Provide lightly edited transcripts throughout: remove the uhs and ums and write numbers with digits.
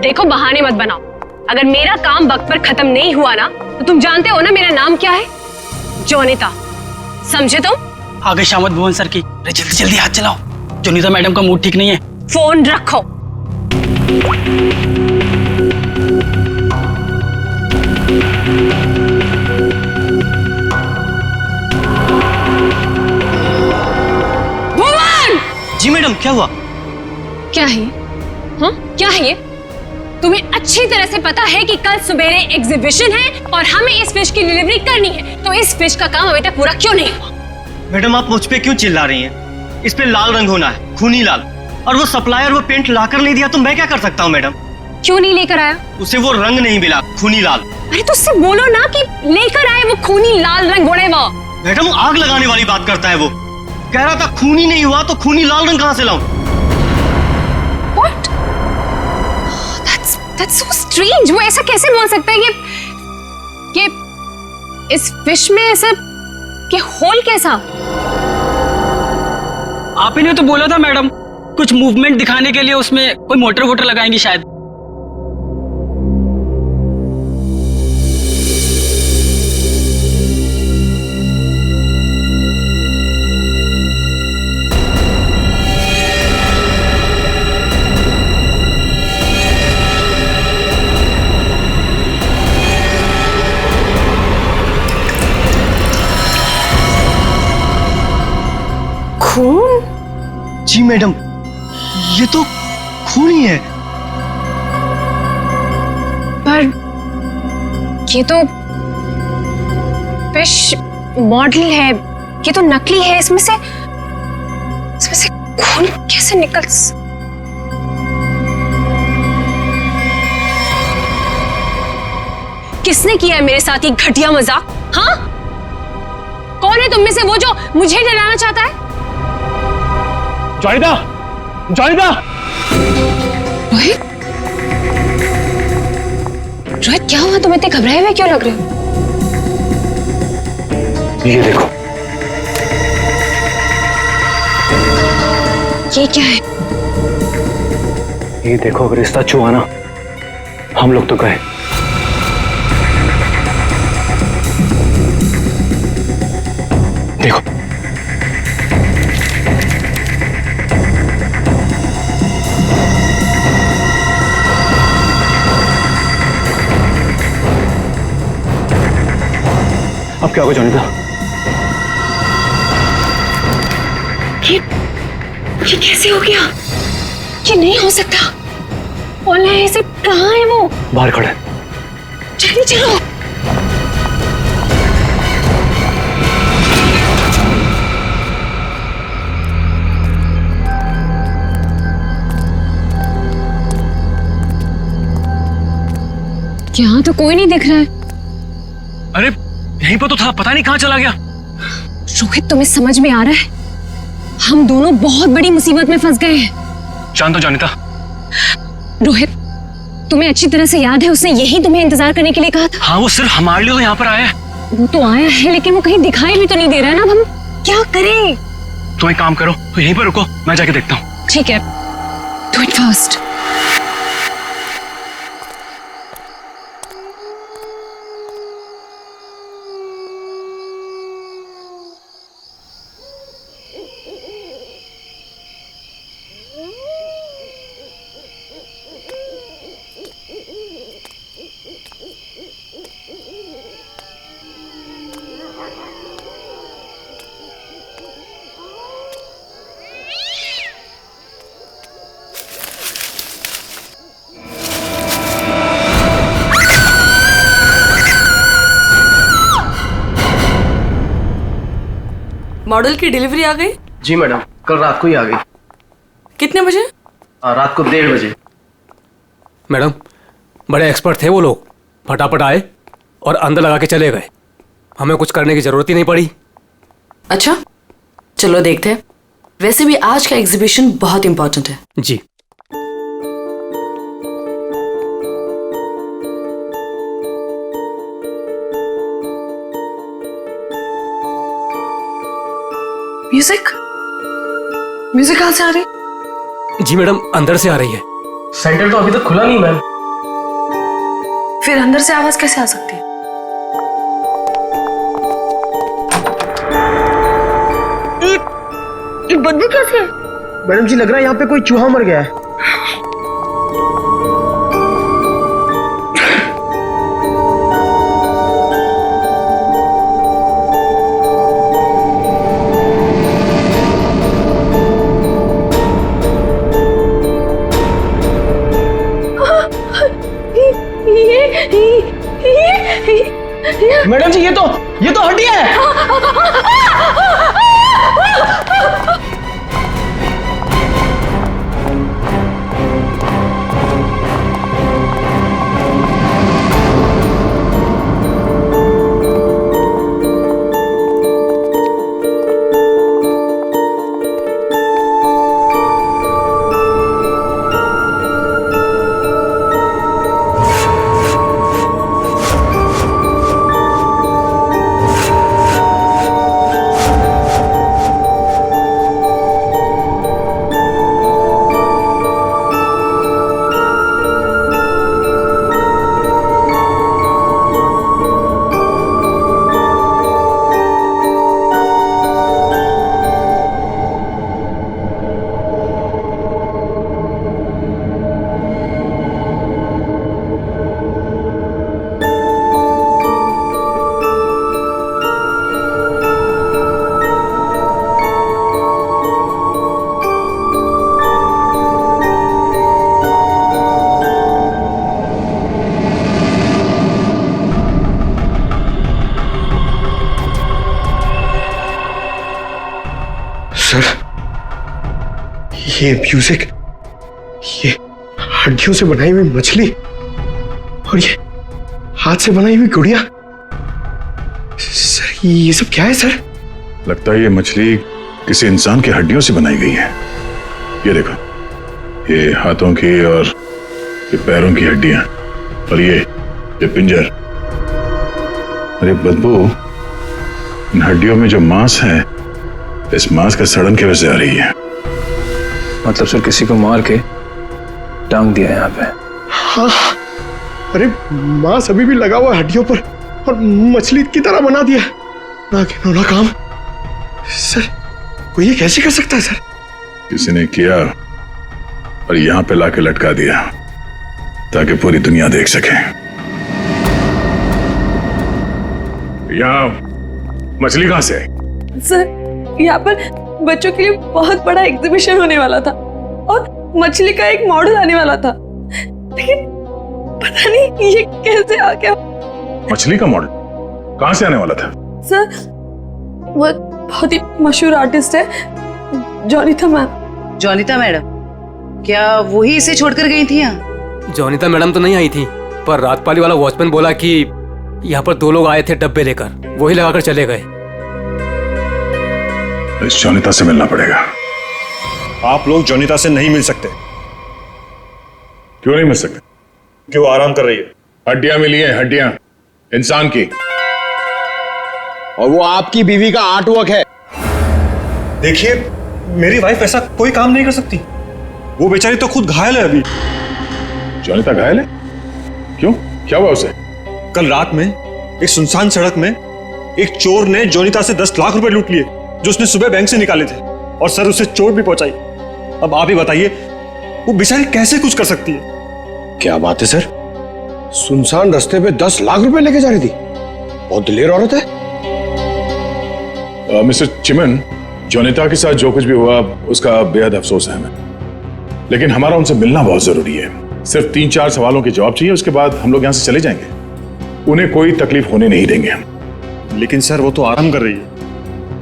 देखो बहाने मत बनाओ। अगर मेरा काम वक्त पर खत्म नहीं हुआ ना तो तुम जानते हो ना मेरा नाम क्या है? जोनिता, समझे तुम? आगे शामत भुवन सर की। अरे जल्दी जल्दी हाथ चलाओ, जोनिता मैडम का मूड ठीक नहीं है। फोन रखो। भुवन! जी मैडम, क्या हुआ? क्या है? हाँ, क्या है ये? तुम्हें अच्छी तरह से पता है कि कल सुबेरे एग्जीबिशन है और हमें इस फिश की डिलीवरी करनी है, तो इस फिश का काम अभी तक पूरा क्यों नहीं हुआ? मैडम, आप मुझ पे क्यों चिल्ला रही हैं? इस पे लाल रंग होना है, खूनी लाल। और वो सप्लायर वो पेंट लाकर नहीं दिया तो मैं क्या कर सकता हूँ मैडम? क्यों नहीं लेकर आया? उसे वो रंग नहीं मिला, खूनी लाल। अरे तो उससे बोलो ना कि लेकर आए वो खूनी लाल रंग उड़े वो। मैडम, आग लगाने वाली बात करता है वो। कह रहा था खूनी नहीं हुआ तो खूनी लाल रंग कहाँ से लाऊं? What? That's so strange. वो ऐसा कैसे बोल सकता है कि इस फिश में ऐसा कि होल कैसा? आप ही ने तो बोला था मैडम, कुछ मूवमेंट दिखाने के लिए उसमें कोई मोटर वोटर लगाएंगी शायद। खून? जी मैडम, ये तो खून ही है। पर ये तो फिश मॉडल है, ये तो नकली है। इसमें से खून कैसे निकल? किसने किया है मेरे साथ ये घटिया मजाक? हाँ, कौन है तुम में से वो जो मुझे डराना चाहता है? जोनिता, जोनिता! रोहित, रोहित क्या हुआ? तुम इतने घबराए हुए क्यों लग रहे हो? ये देखो। ये क्या है? ये देखो, अगर रिश्ता छुआ ना, हम लोग तो गए। देखो, अब क्या होगा जोनिता? ये कैसे हो गया? ये नहीं हो सकता। ओला ऐसे कहाँ है वो? बाहर खड़ा है। जल्दी चलो। यहाँ तो कोई नहीं दिख रहा है। अरे यहीं पर तो था, पता नहीं कहाँ चला गया। रोहित, तुम्हें समझ में आ रहा है? हम दोनों बहुत बड़ी मुसीबत में फंस गए हैं। शांत हो जोनिता। रोहित, तुम्हें अच्छी तरह से याद है उसने यही तुम्हें इंतजार करने के लिए कहा था? हाँ, वो सिर्फ हमारे लिए तो यहाँ पर आया है। वो तो आया है, लेकिन वो कहीं दिखाई भी तो नहीं दे रहा है ना। अब हम क्या करें? तुम एक काम करो, तो यहीं पर रुको, मैं जाके देखता हूँ। ठीक है, डू इट फास्ट। मॉडल की डिलीवरी आ गई? जी मैडम, कल रात को ही आ गई। कितने बजे? रात को 1:30 बजे। मैडम, बड़े एक्सपर्ट थे वो लोग, फटाफट आए और अंदर लगा के चले गए। हमें कुछ करने की जरूरत ही नहीं पड़ी। अच्छा, चलो देखते हैं। वैसे भी आज का एग्जीबिशन बहुत इंपॉर्टेंट है। जी। म्यूजिक म्यूजिक कहाँ से आ रही? जी मैडम, अंदर से आ रही है। सेंटर तो अभी तक खुला नहीं मैम। फिर अंदर से आवाज कैसे आ सकती है? ये बदबू कैसे है? मैडम जी, लग रहा है यहाँ पे कोई चूहा मर गया है। मैडम जी, ये तो हड्डियां है। सर, ये म्यूजिक, ये हड्डियों से बनाई हुई मछली और ये हाथ से बनाई हुई गुड़िया, सर ये सब क्या है सर? लगता है ये मछली किसी इंसान की हड्डियों से बनाई गई है। ये देखो, ये हाथों की और ये पैरों की हड्डियां और ये पिंजर। अरे बदबू, इन हड्डियों में जो मांस है, इस मांस का सड़न की वजह से आ रही है। मतलब सर किसी को मार के टांग दिया यहाँ पे। हाँ, अरे मांस अभी भी लगा हुआ हड्डियों पर और मछली की तरह बना दिया। ना घिनौना काम सर, कोई ये कैसे कर सकता है सर? किसी ने किया और यहां पे लाके लटका दिया ताकि पूरी दुनिया देख सके। यहां मछली कहां से आई? सर, यहाँ पर बच्चों के लिए बहुत बड़ा एग्जीबिशन होने वाला था और मछली का एक मॉडल आने वाला था, लेकिन पता नहीं ये कैसे आ गया। मछली का मॉडल कहां से आने वाला था? सर, वो बहुत ही मशहूर आर्टिस्ट है, जोनिता मैम। जोनिता मैडम, क्या वही इसे छोड़कर गई थी यहाँ? जोनिता मैडम तो नहीं आई थी, पर रात पाली वाला वॉचमैन बोला कि यहाँ पर 2 लोग आए थे डब्बे लेकर, वही लगाकर चले गए। इस जोनिता से मिलना पड़ेगा। आप लोग जोनिता से नहीं मिल सकते। क्यों नहीं मिल सकते? क्यों? आराम कर रही है। हड्डियां मिली हैं, हड्डियां इंसान की, और वो आपकी बीवी का आर्टवर्क है। देखिए, मेरी वाइफ ऐसा कोई काम नहीं कर सकती। वो बेचारी तो खुद घायल है अभी। जोनिता घायल है? क्यों, क्या हुआ उसे? कल रात में एक सुनसान सड़क में एक चोर ने जोनिता से 10 लाख रुपए लूट लिए जो उसने सुबह बैंक से निकाले थे, और सर उसे चोट भी पहुंचाई। अब आप ही बताइए, वो बेचारी कैसे कुछ कर सकती है? क्या बात है सर, सुनसान रास्ते पे 10 लाख रुपए लेके जा रही थी। बहुत दिलेर औरत है। मिस्टर चिमन, जोनिता के साथ जो कुछ भी हुआ उसका बेहद अफसोस है हमें, लेकिन हमारा उनसे मिलना बहुत जरूरी है। सिर्फ 3-4 सवालों के जवाब चाहिए, उसके बाद हम लोग यहाँ से चले जाएंगे। उन्हें कोई तकलीफ होने नहीं देंगे हम। लेकिन सर, वो तो आराम कर रही है।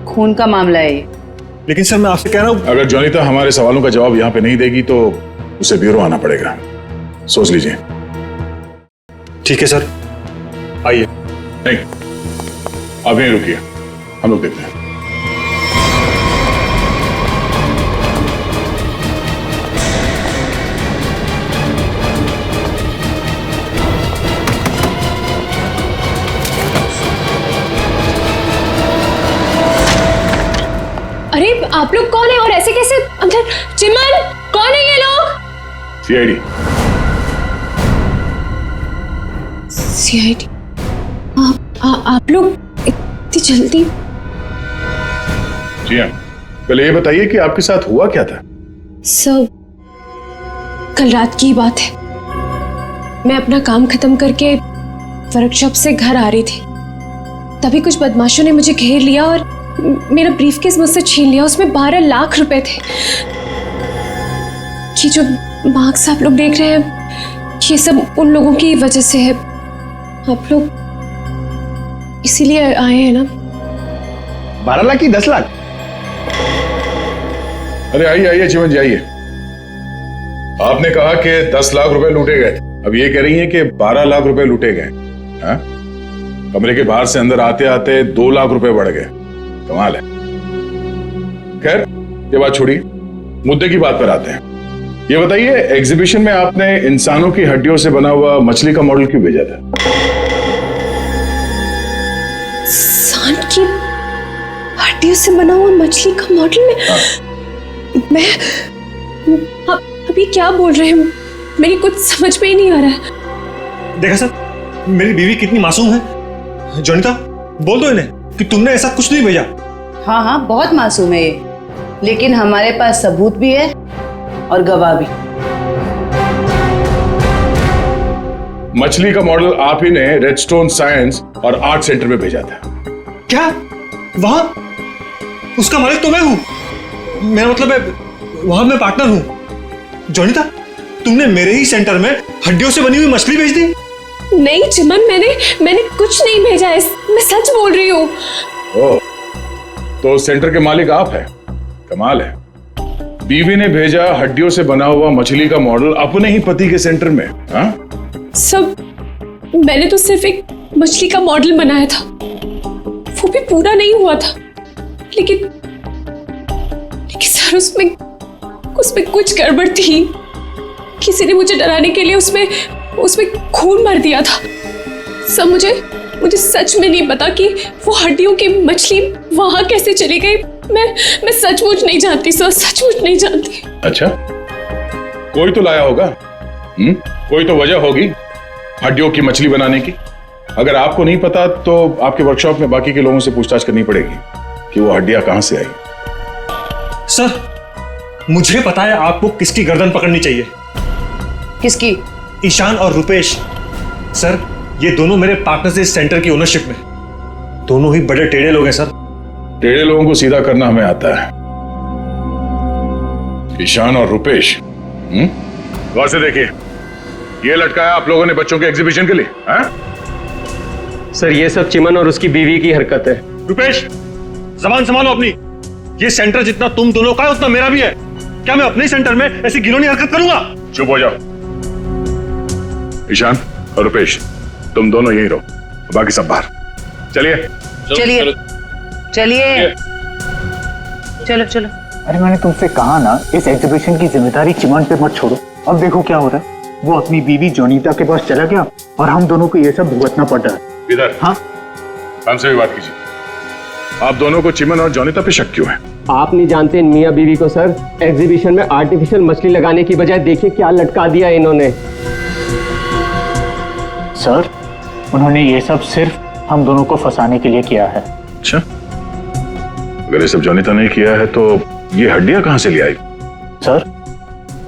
खून का मामला है ये। लेकिन सर, मैं आपसे कह रहा हूँ, अगर जोनिता हमारे सवालों का जवाब यहाँ पे नहीं देगी तो उसे ब्यूरो आना पड़ेगा। सोच लीजिए। ठीक है सर, आइए। नहीं, आप यहीं रुकिए, हम लोग देखते हैं। अरे आप लोग कौन है और ऐसे कैसे अंदर? चिमन, कौन है ये लोग? सीआईडी। सीआईडी? आप लोग इतनी जल्दी? जी हाँ, पहले ये बताइए कि आपके साथ हुआ क्या था? सब कल रात की बात है। मैं अपना काम खत्म करके वर्कशॉप से घर आ रही थी, तभी कुछ बदमाशों ने मुझे घेर लिया और मेरा ब्रीफकेस मुझसे छीन लिया। उसमें 12 लाख रुपए थे। ये जो मार्क्स आप लोग देख रहे हैं, ये सब उन लोगों की वजह से है। आप लोग इसीलिए आए हैं ना? 12 लाख की 10 लाख? अरे आइए आइए चिमन जी आइए। आपने कहा कि 10 लाख रुपए लूटे गए, अब ये कह रही हैं कि 12 लाख रुपए लूटे गए। हाँ? कमरे के बाहर से अंदर आते आते 2 लाख रुपए बढ़ गए। कमाल है। खैर ये बात छोड़िए, मुद्दे की बात पर आते हैं। ये बताइए, एग्जीबिशन में आपने इंसानों की हड्डियों से बना हुआ मछली का मॉडल क्यों भेजा था? इंसान की हड्डियों से बना हुआ मछली का मॉडल में? हाँ। मैं अभी क्या बोल रहे हैं? मेरी कुछ समझ में ही नहीं आ रहा है। देखा सर, मेरी बीवी कितनी मासूम है। जोनिता, बोल दो इन्हें कि तुमने ऐसा कुछ नहीं भेजा। हाँ हाँ, बहुत मासूम है ये, लेकिन हमारे पास सबूत भी है और गवाह भी। मछली का मॉडल आप ही ने रेडस्टोन साइंस और आर्ट सेंटर में भेजा था। क्या? वहां उसका मालिक तो मैं हूं। मेरा मतलब है वहां मैं पार्टनर हूं। जोनिता, तुमने मेरे ही सेंटर में हड्डियों से बनी हुई मछली भेज दी? नहीं चिमन, मैंने कुछ नहीं भेजा है, मैं सच बोल रही हूँ। ओह, तो सेंटर के मालिक आप हैं। कमाल है। बीवी ने भेजा हड्डियों से बना हुआ मछली का मॉडल अपने ही पति के सेंटर में। हाँ? सब मैंने तो सिर्फ एक मछली का मॉडल बनाया था, वो भी पूरा नहीं हुआ था। लेकिन सर उसमें कुछ गड़बड़ थी। किसी ने मुझे डराने के लिए उसमें खून भर दिया था। सब मुझे सच में नहीं पता कि वो हड्डियों की मछली वहां कैसे चली गई। मैं सचमुच नहीं जानती सर, सचमुच नहीं जानती। अच्छा, कोई तो लाया होगा। कोई तो वजह होगी हड्डियों की मछली बनाने की। अगर आपको नहीं पता तो आपके वर्कशॉप में बाकी के लोगों से पूछताछ करनी पड़ेगी कि वो हड्डियां कहां से आई। सर, मुझे पता है आपको किसकी गर्दन पकड़नी चाहिए। किसकी? ईशान और रुपेश। सर, ये दोनों मेरे पार्टनर्स इस सेंटर की ओनरशिप में। दोनों ही बड़े टेढ़े लोग हैं सर। टेढ़े लोगों को सीधा करना हमें आता है। ईशान और रुपेश, गौर से देखिए, ये लटकाया आप लोगों ने बच्चों के एग्जीबिशन के लिए। हाँ? सर, ये सब चिमन और उसकी बीवी की हरकत है। रुपेश, जबान संभालो अपनी। ये सेंटर जितना तुम दोनों का है उतना मेरा भी है। क्या मैं अपने सेंटर में ऐसी घिनौनी हरकत करूंगा? चुप हो जाओ। ईशान और रुपेश, तुम दोनों यहीं रहो, बाकी सब बाहर। चलिए चलिए चलिए, चलो चलो। अरे मैंने तुमसे कहा ना, इस एग्जीबिशन की जिम्मेदारी चिमन पे मत छोड़ो। अब देखो क्या हो रहा है। वो अपनी बीवी जोनीता के पास चला गया और हम दोनों को ये सब भुगतना पड़ रहा है। इधर। हाँ, हमसे भी बात कीजिए। आप दोनों को चिमन और जोनीता पे शक क्यों है? आप नहीं जानते मियां बीवी को सर। एग्जीबिशन में आर्टिफिशियल मछली लगाने की बजाय देखिए क्या लटका दिया इन्होंने। सर, उन्होंने ये सब सिर्फ हम दोनों को फंसाने के लिए किया है। अच्छा, अगर ये सब जोनीता ने किया है तो ये हड्डियां कहां से ले आई? सर,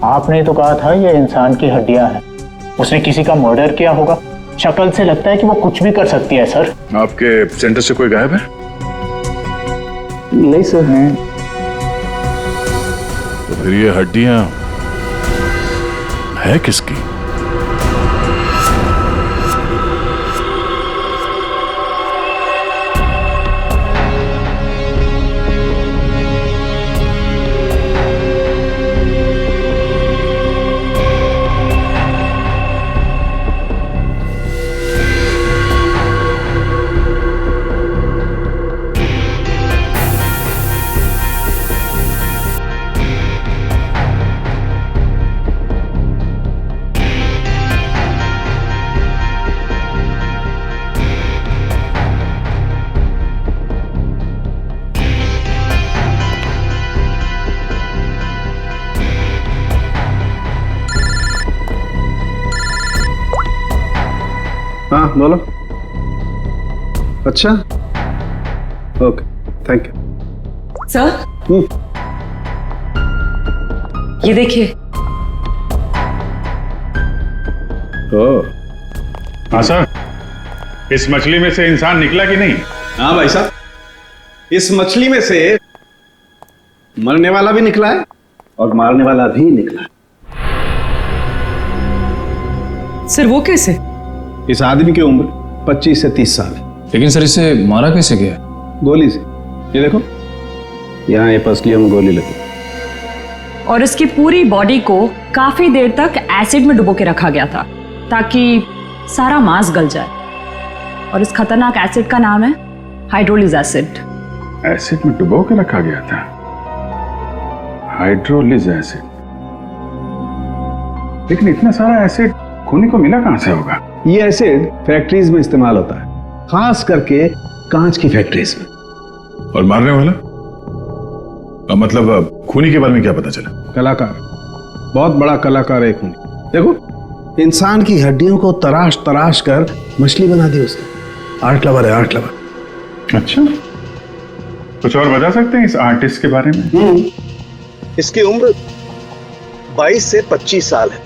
आपने तो कहा था ये इंसान की हड्डियां हैं। उसने किसी का मर्डर किया होगा। शक्ल से लगता है कि वो कुछ भी कर सकती है। सर, आपके सेंटर से कोई गायब है? नहीं सर। तो फिर ये हड्डियां है किसकी? बोलो। अच्छा, ओके, थैंक यू। सर, ये देखिए। हाँ सर, इस मछली में से इंसान निकला कि नहीं? हाँ भाई साहब, इस मछली में से मरने वाला भी निकला है और मारने वाला भी निकला है। सर वो कैसे? इस आदमी की उम्र 25 से 30 साल है। लेकिन सर इसे मारा कैसे गया? गोली से। ये देखो, यहाँ ये पसलियों में गोली लगी। और इसकी पूरी बॉडी को काफी देर तक एसिड में डुबो के रखा गया था ताकि सारा मांस गल जाए। और इस खतरनाक एसिड का नाम है हाइड्रोलिज एसिड। एसिड में डुबो के रखा गया था? हाइड्रोलिज एसिड। लेकिन इतना सारा एसिड खूनी को मिला कहां से होगा? ये एसिड फैक्ट्रीज में इस्तेमाल होता है, खास करके कांच की फैक्ट्रीज में। और मारने वाला? मतलब खूनी के बारे में क्या पता चला? कलाकार, बहुत बड़ा कलाकार है खूनी। देखो, इंसान की हड्डियों को तराश तराश कर मछली बना दी उसने। आर्ट लवर है, आर्ट लवर। अच्छा, कुछ और बता सकते हैं इस आर्टिस्ट के बारे में? इसकी उम्र 22 से 25 साल है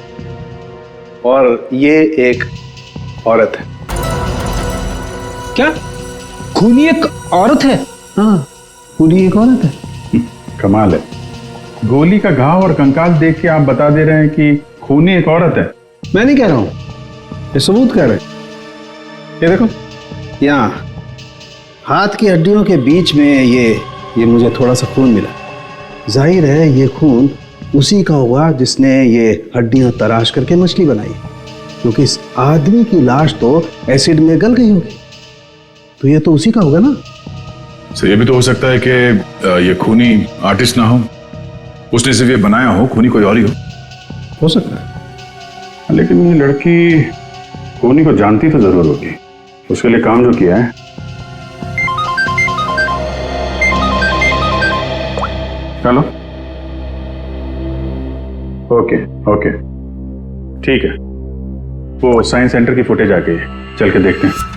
और ये एक औरत है। क्या खूनी एक औरत है? हाँ, खूनी एक औरत है। कमाल है, गोली का घाव और कंकाल देख के आप बता दे रहे हैं कि खूनी एक औरत है। मैं नहीं कह रहा हूं, ये सबूत कह रहे हैं। ये देखो, यहाँ हाथ की हड्डियों के बीच में ये मुझे थोड़ा सा खून मिला। जाहिर है ये खून उसी का होगा जिसने ये हड्डियां तराश करके मछली बनाई, क्योंकि इस आदमी की लाश तो एसिड में गल गई होगी, तो ये तो उसी का होगा ना। सर, ये भी तो हो सकता है कि ये खूनी आर्टिस्ट ना हो, उसने सिर्फ ये बनाया हो, खूनी कोई और ही हो सकता है। लेकिन ये लड़की खूनी को जानती तो जरूर होगी, उसके लिए काम जो किया है। चलो, ओके ओके, ठीक है, वो साइंस सेंटर की फुटेज आ गई है, चल के देखते हैं।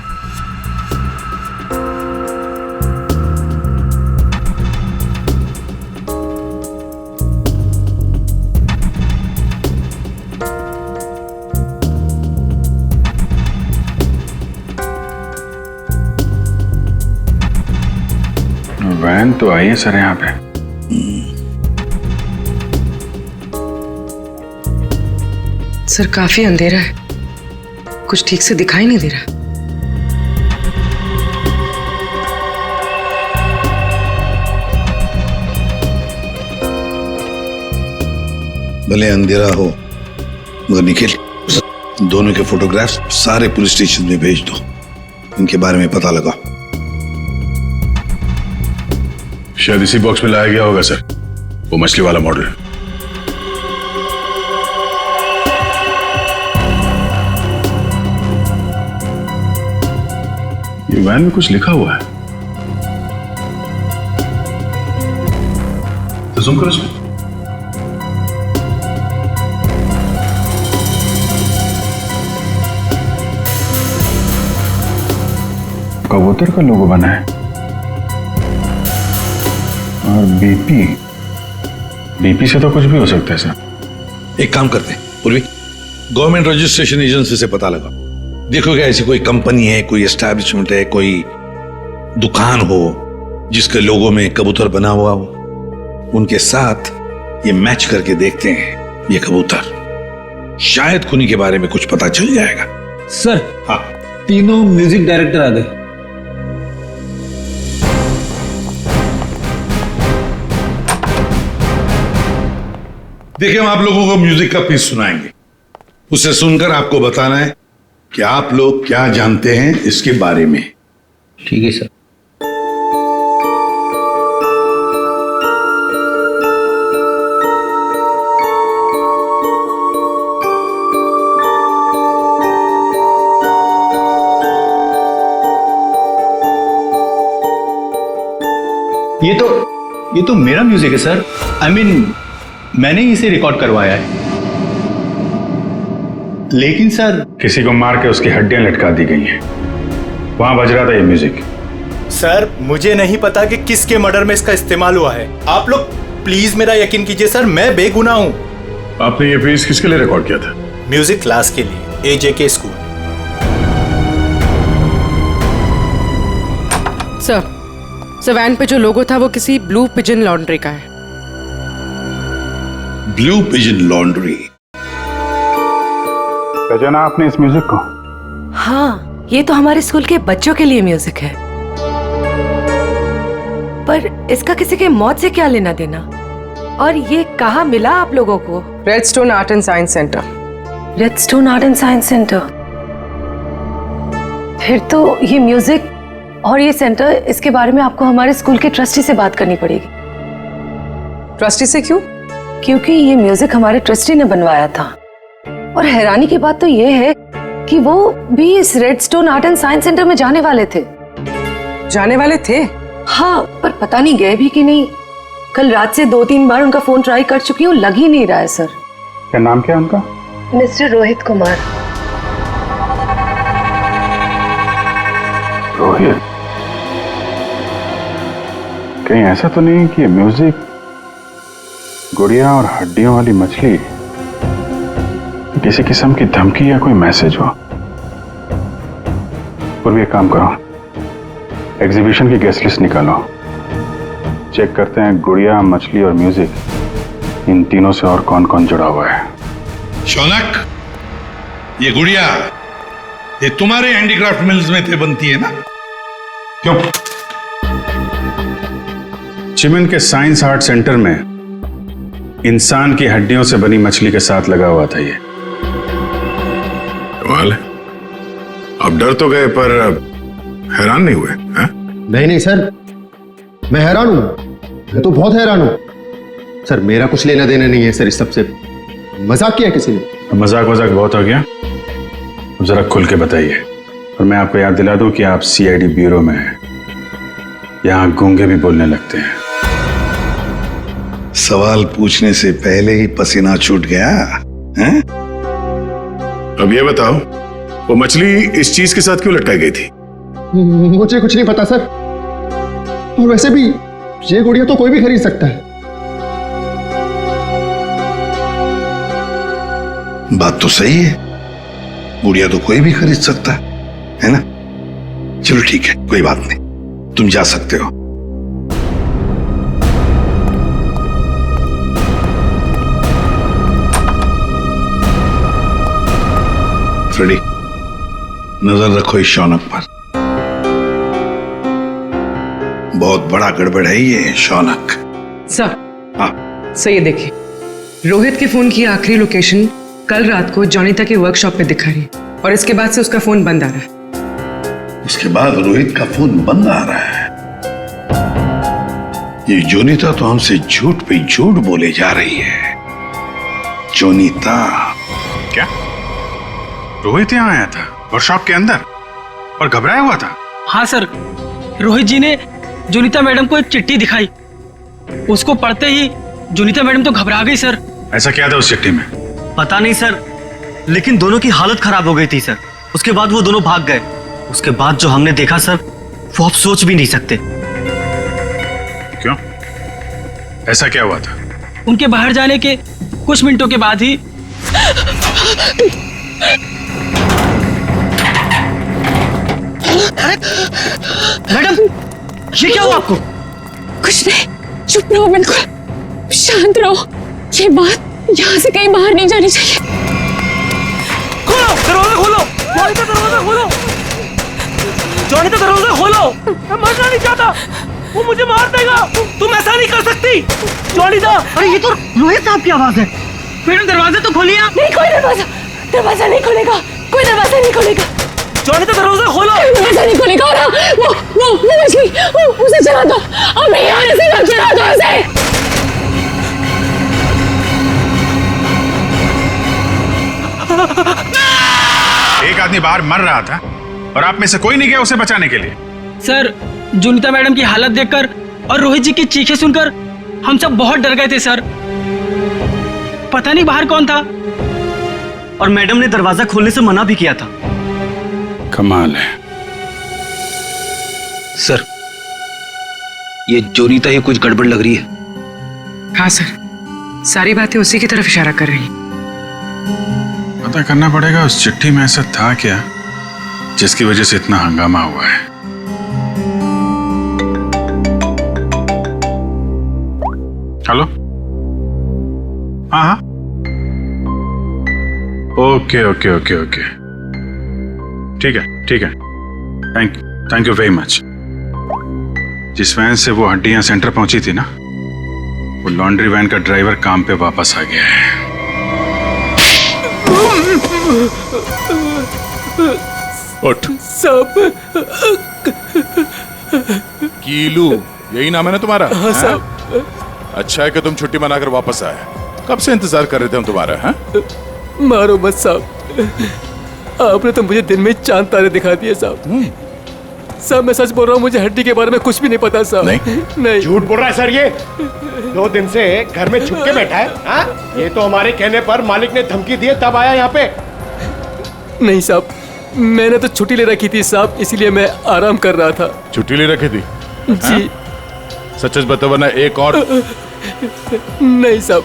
वैन तो आई है सर यहाँ पे। सर काफी अंधेरा है, कुछ ठीक से दिखाई नहीं दे रहा। भले अंधेरा हो मगर निखिल, दोनों के फोटोग्राफ्स सारे पुलिस स्टेशन में भेज दो, इनके बारे में पता लगा। शायद इसी बॉक्स में लाया गया होगा सर, वो मछली वाला मॉडल। ये वैन में कुछ लिखा हुआ है, तो जूम करो इसमें। कबूतर का लोगो बना है और बीपी से तो कुछ भी हो सकता है सर। एक काम करते हैं पूर्वी, गवर्नमेंट रजिस्ट्रेशन एजेंसी से पता लगा, देखो क्या ऐसी कोई कंपनी है, कोई एस्टैब्लिशमेंट है, कोई दुकान हो जिसके लोगो में कबूतर बना हुआ हो, उनके साथ ये मैच करके देखते हैं ये कबूतर, शायद खूनी के बारे में कुछ पता चल जाएगा। सर, हाँ, तीनों म्यूजिक डायरेक्टर आ गए। देखिए, हम आप लोगों को म्यूजिक का पीस सुनाएंगे, उसे सुनकर आपको बताना है कि आप लोग क्या जानते हैं इसके बारे में। ठीक है सर। ये तो मेरा म्यूजिक है सर। I mean, मैंने ही इसे रिकॉर्ड करवाया है। लेकिन सर, किसी को मार के उसकी हड्डियां लटका दी गई हैं। वहां बज रहा था ये म्यूजिक। सर मुझे नहीं पता कि किसके मर्डर में इसका इस्तेमाल हुआ है। आप लोग प्लीज मेरा यकीन कीजिए सर, मैं बेगुनाह हूँ। आपने ये पीस किसके लिए रिकॉर्ड किया था? म्यूजिक क्लास के लिए, AJK स्कूल। सर वैन पे जो लोगो था वो किसी ब्लू पिजन लॉन्ड्री का है। Blue pigeon laundry. पहचाना आपने इस म्यूजिक को? हाँ, ये तो हमारे स्कूल के बच्चों के लिए म्यूजिक है। पर इसका किसी के मौत से क्या लेना देना? और ये कहाँ मिला आप लोगों को? Redstone art and science centre. Redstone art and science centre? फिर तो ये म्यूजिक और ये सेंटर, इसके बारे में आपको हमारे स्कूल के ट्रस्टी से बात करनी पड़ेगी। ट्रस्टी से क्यों? क्योंकि ये म्यूजिक हमारे ट्रस्टी ने बनवाया था। और हैरानी की बात तो ये है कि वो भी इस redstone art and science centre में जाने वाले थे। जाने वाले थे? हाँ, पर पता नहीं गए भी कि नहीं। कल रात से 2-3 बार उनका फोन ट्राई कर चुकी हूँ, लग ही नहीं रहा है सर। क्या नाम क्या है उनका? मिस्टर रोहित कुमार। रोहित? कहीं ऐसा तो नहीं कि म्यूजिक गुड़िया और हड्डियों वाली मछली किसी किस्म की धमकी या कोई मैसेज हो? पूर्व एक काम करो, एग्जीबिशन की गेस्ट लिस्ट निकालो, चेक करते हैं गुड़िया, मछली और म्यूजिक, इन तीनों से और कौन कौन जुड़ा हुआ है। शौनक, ये गुड़िया ये तुम्हारे हैंडीक्राफ्ट मिल्स में थे बनती है ना? क्यों? चिमन के साइंस आर्ट सेंटर में इंसान की हड्डियों से बनी मछली के साथ लगा हुआ था ये। कमाल है, अब डर तो गए पर हैरान नहीं हुए? नहीं सर, मैं हैरान हूं, मैं तो बहुत हैरान हूं सर। मेरा कुछ लेना देना नहीं है सर इस सबसे। मजाक किया किसी ने? मजाक बहुत हो गया, अब जरा खुल के बताइए। और मैं आपको याद दिला दूं कि आप CID ब्यूरो में हैं, यहां गूंगे भी बोलने लगते हैं। सवाल पूछने से पहले ही पसीना छूट गया हैं? अब ये बताओ, वो मछली इस चीज के साथ क्यों लटकाई गई थी? मुझे कुछ नहीं पता सर, और वैसे भी ये गुड़िया तो कोई भी खरीद सकता है। बात तो सही है, गुड़िया तो कोई भी खरीद सकता है ना? चलो ठीक है, कोई बात नहीं, तुम जा सकते हो। फ्रेडी, नजर रखो इस शौनक पर, बहुत बड़ा गड़बड़ है ये शौनक। सर, हाँ सर ये देखिए, रोहित के फोन की आखिरी लोकेशन कल रात को जॉनिता के वर्कशॉप पे दिखा रही है, और इसके बाद से उसका फोन बंद आ रहा है। उसके बाद रोहित का फोन बंद आ रहा है? ये जोनीता तो हमसे झूठ पे झूठ बोले जा रही है। जोनीता? क्या रोहित यहाँ आया था वर्कशॉप के अंदर और घबराया हुआ था? हाँ सर, रोहित जी ने जोनीता मैडम को एक चिट्ठी दिखाई, उसको पढ़ते ही जोनीता मैडम तो घबरा गई सर। ऐसा क्या था उस चिट्ठी में? पता नहीं सर, लेकिन दोनों की हालत खराब हो गई थी सर। उसके बाद वो दोनों भाग गए। उसके बाद जो हमने देखा सर, वो आप सोच भी नहीं सकते। क्यों? ऐसा क्या हुआ था? उनके बाहर जाने के कुछ मिनटों के बाद ही मैडम, ये क्या हुआ आपको? कुछ नहीं, चुप रहो, बिल्कुल शांत रहो। ये बात यहाँ से कहीं बाहर नहीं जानी चाहिए। खोलो दरवाजा, खोलो जॉनी, दरवाजा खोलो जॉनी, दरवाजा खोलो। मैं मरना नहीं चाहता, वो मुझे मार देगा। तुम ऐसा नहीं कर सकती जॉनी दा। अरे ये तो रोहित साहब की आवाज है। मैडम दरवाजा तो खोलिए। नहीं, कोई दरवाजा नहीं खुलेगा, कोई दरवाजा नहीं खुलेगा। जॉनी तो दरवाजा खोलो। दरवाजा नहीं खुलेगा। वो मछली, उसे चला दो, अब यहाँ से मत चला दो उसे। एक आदमी बाहर मर रहा था और आप में से कोई नहीं गया उसे बचाने के लिए? सर, जोनीता मैडम की हालत देखकर और रोहित जी की चीखें सुनकर हम सब बहुत डर गए थे सर। पता नहीं बाहर कौन था, और मैडम ने दरवाजा खोलने से मना भी किया था। कमाल है सर, ये जोनीता ये कुछ गड़बड़ लग रही है। हाँ सर, सारी बातें उसी की तरफ इशारा कर रही हैं। पता करना पड़ेगा उस चिट्ठी में ऐसा था क्या जिसकी वजह से इतना हंगामा हुआ है। हेलो, हाँ हाँ, ओके ओके ओके ओके, ठीक है ठीक है, थैंक यू वेरी मच। जिस वैन से वो हड्डियां सेंटर पहुंची थी ना, वो लॉन्ड्री वैन का ड्राइवर काम पे वापस आ गया है। उठ। सब कीलू, यही नाम है ना तुम्हारा? हाँ साहब। अच्छा है कि तुम छुट्टी मनाकर वापस आए। कब से इंतजार कर रहे थे हम तुम्हारा? हाँ? मारो मत साहब, आपने तो मुझे दिन में चांद तारे दिखा दिए साहब। साहब मैं सच बोल रहा हूँ, मुझे हड्डी के बारे में कुछ भी नहीं पता साहब। नहीं झूठ बोल रहा है सर ये। 2 दिन से घर में छुप के बैठा है। हाँ? ये तो हमारे कहने पर मालिक ने धमकी दी तब आया यहाँ पे। नहीं साहब, मैंने तो छुट्टी ले रखी थी साहब, इसीलिए मैं आराम कर रहा था। छुट्टी ले रखी थी? जी। सच बता वरना एक और। नहीं साहब,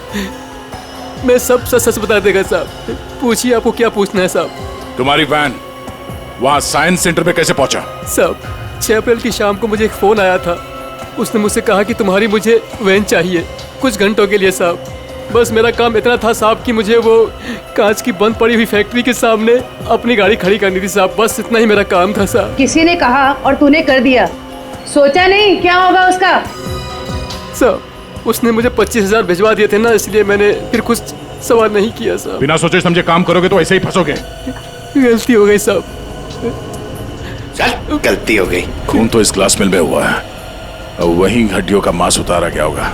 मैं सब सच बता देगा साहब। पूछिए आपको क्या पूछना है साहब। तुम्हारी वैन वहाँ साइंस सेंटर में कैसे पहुंचा? साहब 6 अप्रैल की शाम को मुझे एक फोन आया था। उसने मुझसे कहा कि तुम्हारी मुझे वैन चाहिए कुछ घंटों के लिए साहब। बस मेरा काम इतना था साहब कि मुझे वो कांच की बंद पड़ी हुई फैक्ट्री के सामने अपनी गाड़ी खड़ी करनी थी साहब। बस इतना ही मेरा काम था साहब। किसी ने कहा और तूने कर दिया, सोचा नहीं क्या होगा उसका? साहब उसने मुझे 25,000 भिजवा दिए थे ना, इसलिए मैंने फिर कुछ सवाल नहीं किया साहब। बिना सोचे समझे काम करोगे तो ऐसे ही फंसोगे। गलती हो गई साहब। चल, गलती हो गई। खून तो इस ग्लास मिल में हुआ है, अब वहीं हड्डियों का मांस उतारा गया होगा।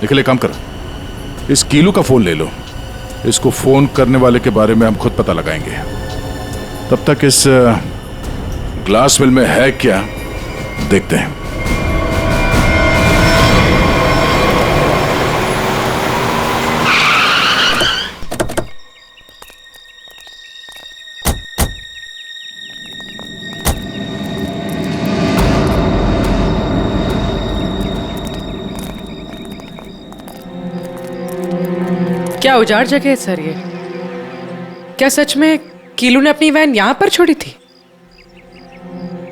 निकले, काम करो, इस कीलू का फोन ले लो। इसको फोन करने वाले के बारे में हम खुद पता लगाएंगे। तब तक इस ग्लास मिल में है क्या देखते हैं। क्या उजाड़ जगह है सर ये? क्या सच में कीलू ने अपनी वैन यहाँ पर छोड़ी थी?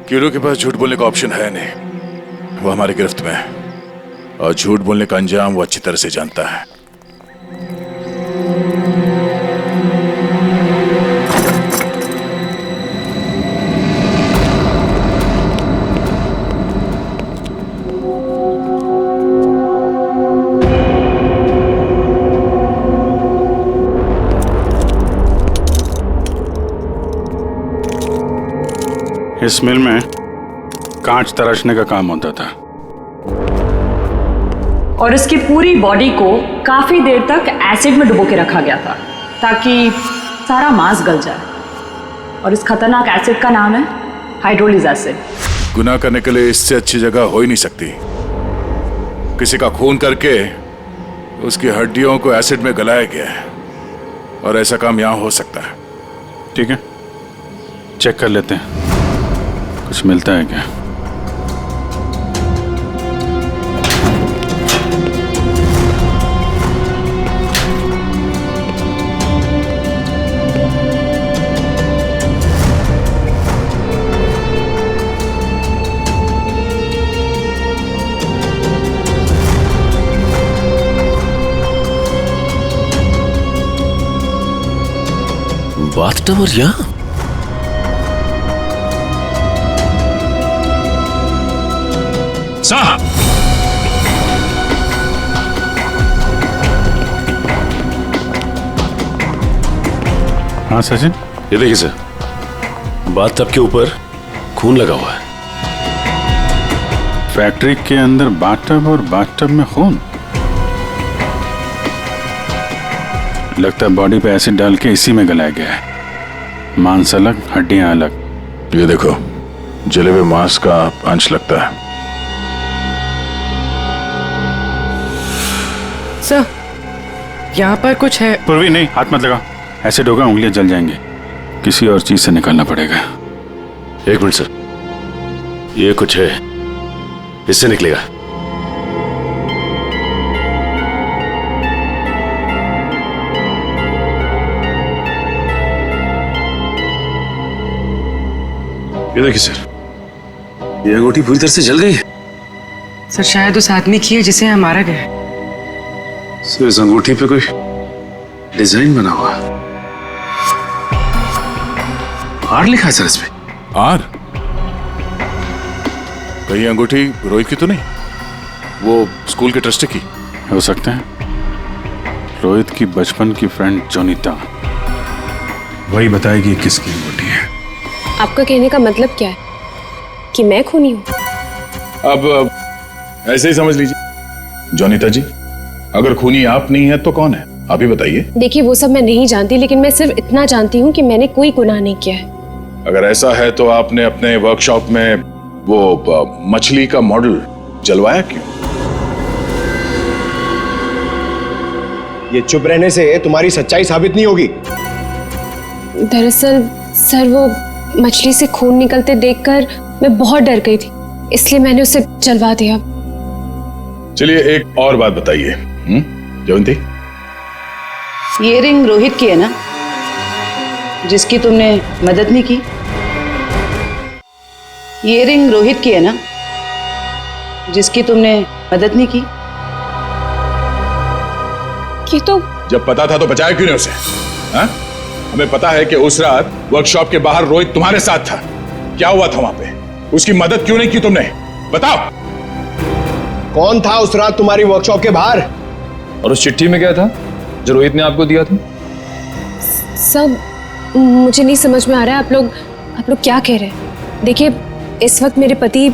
कीलू के पास झूठ बोलने का ऑप्शन है नहीं, वो हमारी गिरफ्त में है और झूठ बोलने का अंजाम वो अच्छी तरह से जानता है। इस मिल में कांच तराशने का काम होता था और इसकी पूरी बॉडी को काफी देर तक एसिड में डुबो के रखा गया था ताकि सारा मांस गल जाए। और इस खतरनाक एसिड का नाम है हाइड्रोलिज एसिड। गुनाह करने के लिए इससे अच्छी जगह हो ही नहीं सकती। किसी का खून करके उसकी हड्डियों को एसिड में गलाया गया है और ऐसा काम यहां हो सकता है। ठीक है, चेक कर लेते हैं कुछ मिलता है क्या। बाथटब और यहाँ साहब, हाँ सचिन, ये देखिए सर, बाथटब के ऊपर खून लगा हुआ है। फैक्ट्री के अंदर बाथटब और बाथटब में खून। लगता है बॉडी पे एसिड डाल के इसी में गलाया गया है। मांस अलग, हड्डियां अलग। ये देखो, जले हुए मांस का अंश लगता है। सर, यहाँ पर कुछ है। पूर्वी नहीं, हाथ मत लगा। एसिड होगा, उंगलियां जल जाएंगी। किसी और चीज से निकालना पड़ेगा। एक मिनट सर, ये कुछ है, इससे निकलेगा। ये देखिए सर, ये अंगूठी पूरी तरह से जल गई है। सर शायद उस आदमी की है जिसे यहाँ मारा गया है। सर इस अंगूठी पे कोई डिजाइन बना हुआ है। आर लिखा है सर इस पे। आर? कहीं अंगूठी रोहित की तो नहीं? वो स्कूल के ट्रस्टी की हो सकता है। रोहित की बचपन की फ्रेंड जोनीता, वही बताएगी किसकी अंगूठी है। आपका कहने का मतलब क्या है कि मैं खूनी हूँ? अब ऐसे ही समझ लीजिए। जोनीता जी, अगर खूनी आप नहीं है तो कौन है, आप ही बताइए। देखिए वो सब मैं नहीं जानती, लेकिन मैं सिर्फ इतना जानती हूँ कि मैंने कोई गुनाह नहीं किया है। अगर ऐसा है तो आपने अपने वर्कशॉप में वो मछली का मॉडल जलवाया क्यों? ये चुप रहने से तुम्हारी सच्चाई साबित नहीं होगी। दरअसल सर, वो मछली से खून निकलते देखकर मैं बहुत डर गई थी, इसलिए मैंने उसे जलवा दिया। चलिए एक और बात बताइए जयंती, ये रिंग रोहित की है ना, जिसकी तुमने मदद नहीं की? ये रिंग रोहित की है ना, जिसकी तुमने मदद नहीं की? ये तो जब पता था तो बचाया क्यों नहीं उसे? हा? हमें पता है कि उस रात वर्कशॉप के बाहर रोहित तुम्हारे साथ था। क्या हुआ था वहां पे? उसकी मदद क्यों नहीं की तुमने? बताओ। कौन था उस रात तुम्हारी वर्कशॉप के बाहर? और उस चिट्ठी में क्या था जो रोहित ने आपको दिया था? सब मुझे नहीं समझ में आ रहा है। आप लोग क्या कह रहे हैं? देखिए इस वक्त मेरे पति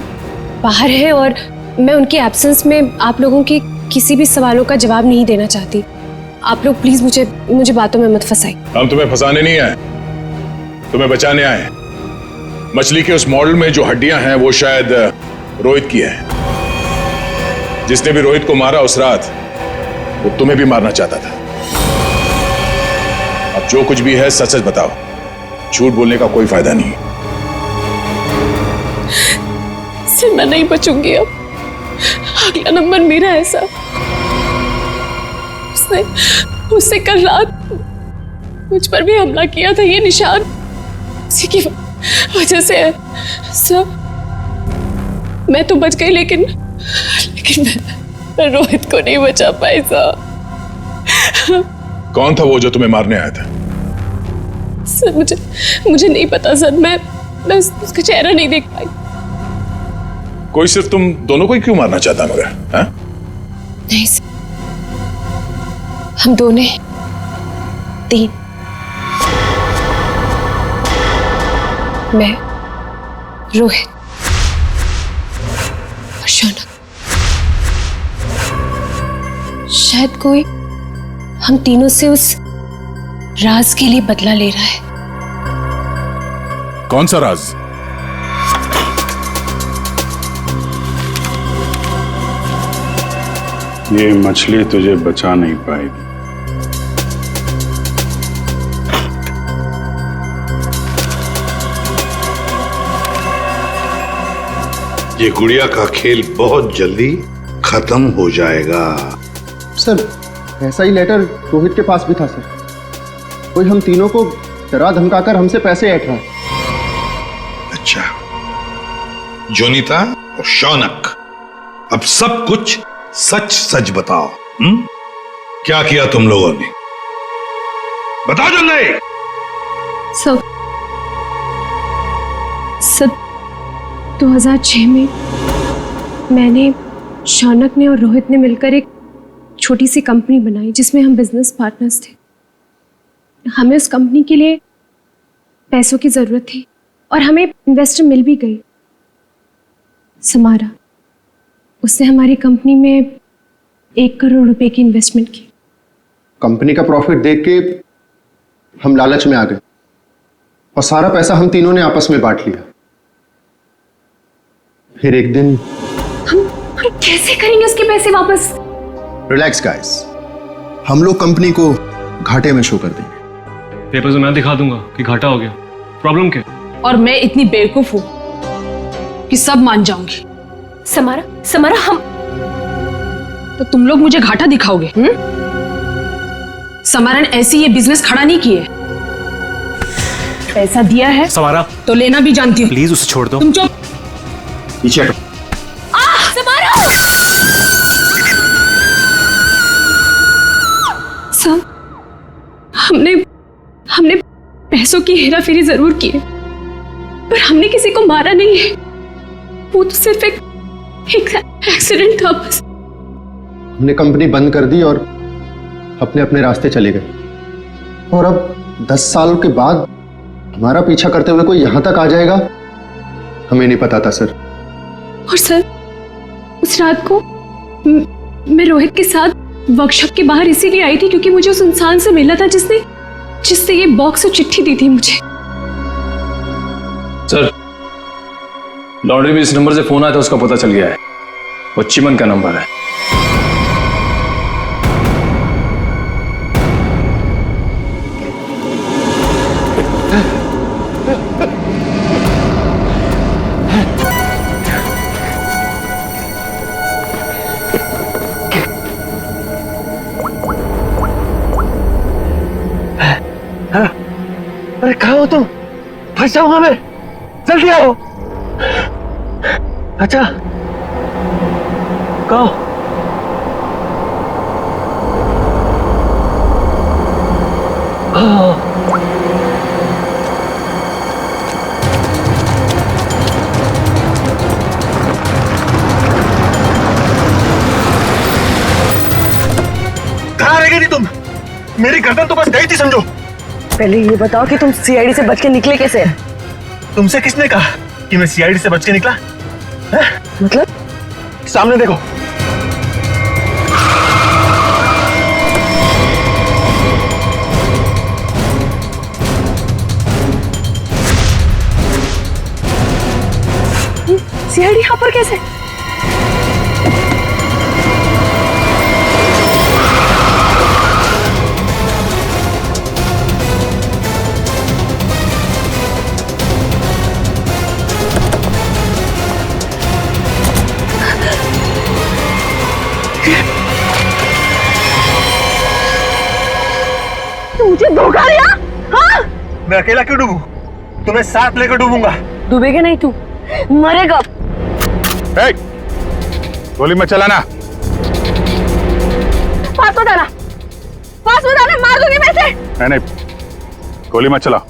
बाहर हैं और मैं उनके एब्सेंस में आप लोगों के किसी भी सवालों का जवाब नहीं देना चाहती। आप लोग प्लीज मुझे बातों में मत फंसाइए। हम तुम्हें फंसाने नहीं आए, तुम्हें बचाने आए। मछली के उस मॉडल में जो हड्डियां हैं वो शायद रोहित की है। जिसने भी रोहित को मारा उस रात वो तुम्हें भी मारना चाहता था। अब जो कुछ भी है सच सच बताओ, झूठ बोलने का कोई फायदा नहीं। सर मैं नहीं बचूंगी अब, अगला नंबर मेरा है सर। उसने कल रात मुझ पर भी हमला किया था। ये निशान उसी की वजह से है सर। मैं तो बच गई, लेकिन मैं रोहित को नहीं बचा पाई सर। कौन था वो जो तुम्हें मारने आया था? सर मुझे नहीं पता सर। मैं उसका चेहरा नहीं देख पाई। कोई सिर्फ तुम दोनों को ही क्यों मारना चाहता मगर? हाँ? नहीं सर, हम दोनों 3, मैं, रोहित और शौनक। शायद कोई हम तीनों से उस राज के लिए बदला ले रहा है। कौन सा राज? ये मछली तुझे बचा नहीं पाएगी। ये गुड़िया का खेल बहुत जल्दी खत्म हो जाएगा। सर ऐसा ही लेटर रोहित के पास भी था सर। कोई हम तीनों को डरा धमकाकर हमसे पैसे ऐंठ रहा है। अच्छा, जोनीता और शौनक, अब सब कुछ सच सच बताओ। क्या किया तुम लोगों ने? बताओ जल्दी। सब 2006 में मैंने, शौनक ने और रोहित ने मिलकर एक छोटी सी कंपनी बनाई जिसमें हम बिजनेस पार्टनर्स थे। हमें उस कंपनी के लिए पैसों की जरूरत थी और हमें इन्वेस्टर मिल भी गई, समारा। उसने हमारी कंपनी में 1 करोड़ रुपए की इन्वेस्टमेंट की। कंपनी का प्रॉफिट देख के हम लालच में आ गए और सारा पैसा हम तीनों ने आपस में बांट लिया। फिर एक दिन हम कैसे करेंगे उसके पैसे वापस? रिलैक्स गाइस, हम लोग कंपनी को घाटे में शो कर देंगे। पेपर्स में मैं दिखा दूंगा कि घाटा हो गया। प्रॉब्लम क्या? और मैं इतनी बेवकूफ हूं कि सब मान जाऊंगी। समारा हम तो तुम लोग मुझे घाटा दिखाओगे? समारा ने ऐसी ये बिजनेस खड़ा नहीं किए। पैसा दिया है समारा तो लेना भी जानती हूँ। प्लीज उसे छोड़ दो। तुम चुप। पीछे हटो। सब हमने पैसों की हेराफेरी जरूर की है, पर हमने किसी को मारा नहीं है। वो तो सिर्फ एक एक्सीडेंट था बस। हमने कंपनी बंद कर दी और अपने अपने रास्ते चले गए। और अब 10 साल के बाद हमारा पीछा करते हुए कोई यहां तक आ जाएगा, हमें नहीं पता था सर। और सर, उस रात को मैं रोहित के साथ वर्कशॉप के बाहर इसीलिए आई थी क्योंकि मुझे उस इंसान से मिलना था जिससे ये बॉक्स और चिट्ठी दी थी मुझे। सर, लॉन्ड्री में इस नंबर से फोन आया था, उसका पता चल गया है। वो चिमन का नंबर है। अरे कहाँ हो तुम? फंस जाऊंगा मैं, जल्दी आओ। अच्छा कहो। कहाँ रह गई थी तुम? मेरी गर्दन तो बस गई थी समझो। पहले ये बताओ कि तुम सीआईडी से बच के निकले कैसे? तुमसे किसने कहा कि मैं सीआईडी से बच के निकला? मतलब? सामने देखो। सीआईडी यहाँ पर कैसे? मुझे धोखा दिया? हाँ? मैं अकेला क्यों डूबूं? तुम्हें साथ लेकर डूबूंगा। डूबेगा नहीं तू, मरेगा। गोली मत चलाना। पास मत आना, मार दूंगी मैं इसे। नहीं, गोली मत चला।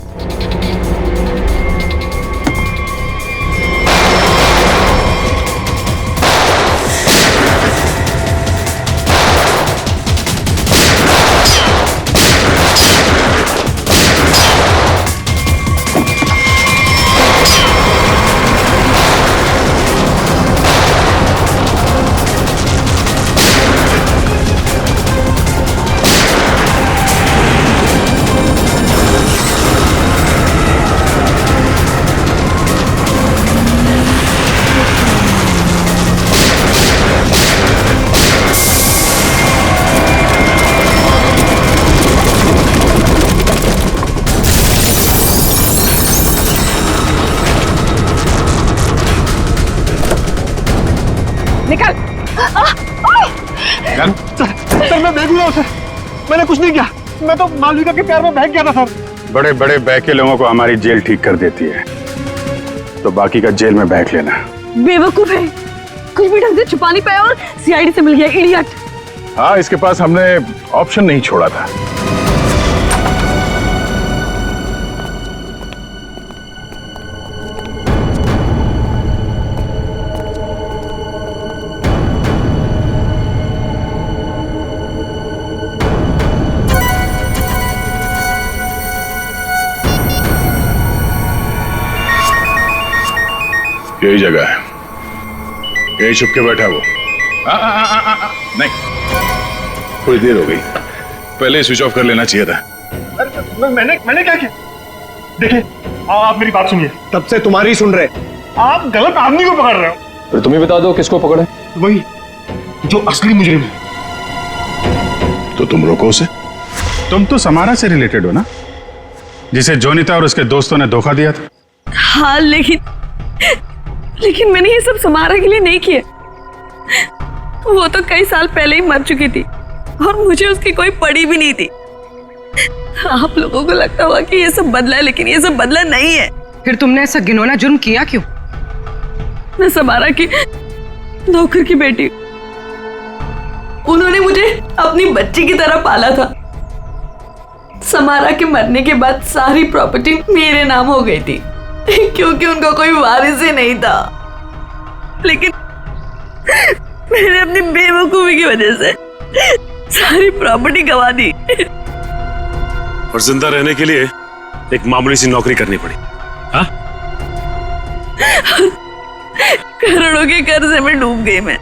निकल। सर मैं बेगुनाह हूं सर, मैंने कुछ नहीं किया। मैं तो मालविका के प्यार में बहक गया था सर। बड़े बड़े बहके लोगों को हमारी जेल ठीक कर देती है, तो बाकी का जेल में बहक लेना। बेवकूफ है, कुछ भी ढंग से छुपा नहीं पाया और सीआईडी से मिल गया, इडियट। हाँ, इसके पास हमने ऑप्शन नहीं छोड़ा था। यही जगह है, यही छुप के बैठा वो। नहीं, थोड़ी देर हो गई, पहले स्विच ऑफ कर लेना चाहिए था। मैंने क्या किया? देखिए, आप मेरी बात सुनिए। तब से तुम्हारी ही सुन रहे, आप गलत आदमी को पकड़ रहे हो। फिर तुम ही बता दो किसको पकड़े? वही जो असली मुजरिम है। तो तुम रोको उसे। तुम तो समारा से रिलेटेड हो ना? जिसे जोनिता और उसके दोस्तों ने धोखा दिया था। हाँ, लेकिन मैंने ये सब समारा के लिए नहीं किया। वो तो कई साल पहले ही मर चुकी थी और मुझे उसकी कोई पड़ी भी नहीं थी। आप लोगों को लगता होगा कि ये सब बदला है, लेकिन ये सब बदला नहीं है। फिर तुमने ऐसा घिनौना जुर्म किया क्यों? मैं समारा की नौकर की बेटी, उन्होंने मुझे अपनी बच्ची की तरह पाला था। समारा के मरने के बाद सारी प्रॉपर्टी मेरे नाम हो गई थी क्योंकि उनका कोई वारिस ही नहीं था। लेकिन मैंने अपनी बेवकूफी की वजह से सारी प्रॉपर्टी गंवा दी और जिंदा रहने के लिए एक मामूली सी नौकरी करनी पड़ी। हाँ? करोड़ों के कर्जे में डूब गई मैं।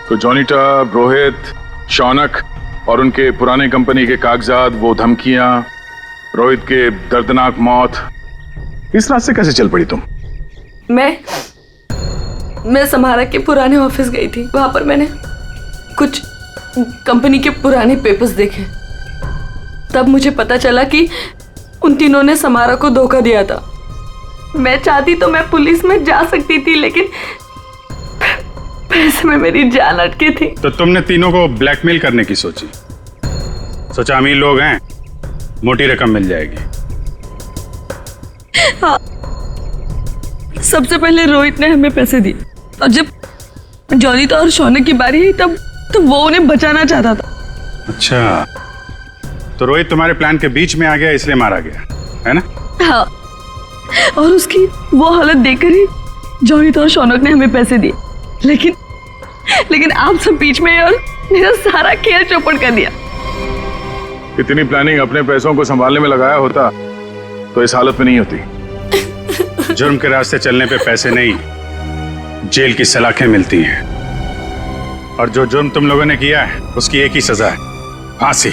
तो जोनिता, रोहित, शौनक और उनके पुराने कंपनी के कागजात, वो धमकियां, रोहित के दर्दनाक मौत, इस रास्ते कैसे चल पड़ी तुम? मैं समारा के पुराने ऑफिस गई थी। वहां पर मैंने कुछ कंपनी के पुराने पेपर्स देखे। तब मुझे पता चला कि उन तीनों ने समारा को धोखा दिया था। मैं चाहती तो मैं पुलिस में जा सकती थी, लेकिन पैसे में मेरी जान अटकी थी। तो तुमने तीनों को ब्लैकमेल करने की सोची? सोचा अमीर लोग हैं, मोटी रकम मिल जाएगी। हाँ, सबसे पहले रोहित ने हमें पैसे दिए और जब जोनिता और शौनक की बारी आई तब वो उन्हें बचाना चाहता था। अच्छा, तो रोहित तुम्हारे प्लान के बीच में आ गया, इसलिए मारा गया, है ना? हाँ, और उसकी वो हालत देखकर ही जोनिता और शौनक ने हमें पैसे दिए। लेकिन आप सब बीच में और मेरा सारा खेल चौपट कर दिया। इतनी प्लानिंग अपने पैसों को संभालने में लगाया होता तो इस हालत में नहीं होती। जुर्म के रास्ते चलने पे पैसे नहीं, जेल की सलाखें मिलती हैं। और जो जुर्म तुम लोगों ने किया है उसकी एक ही सजा है, फांसी।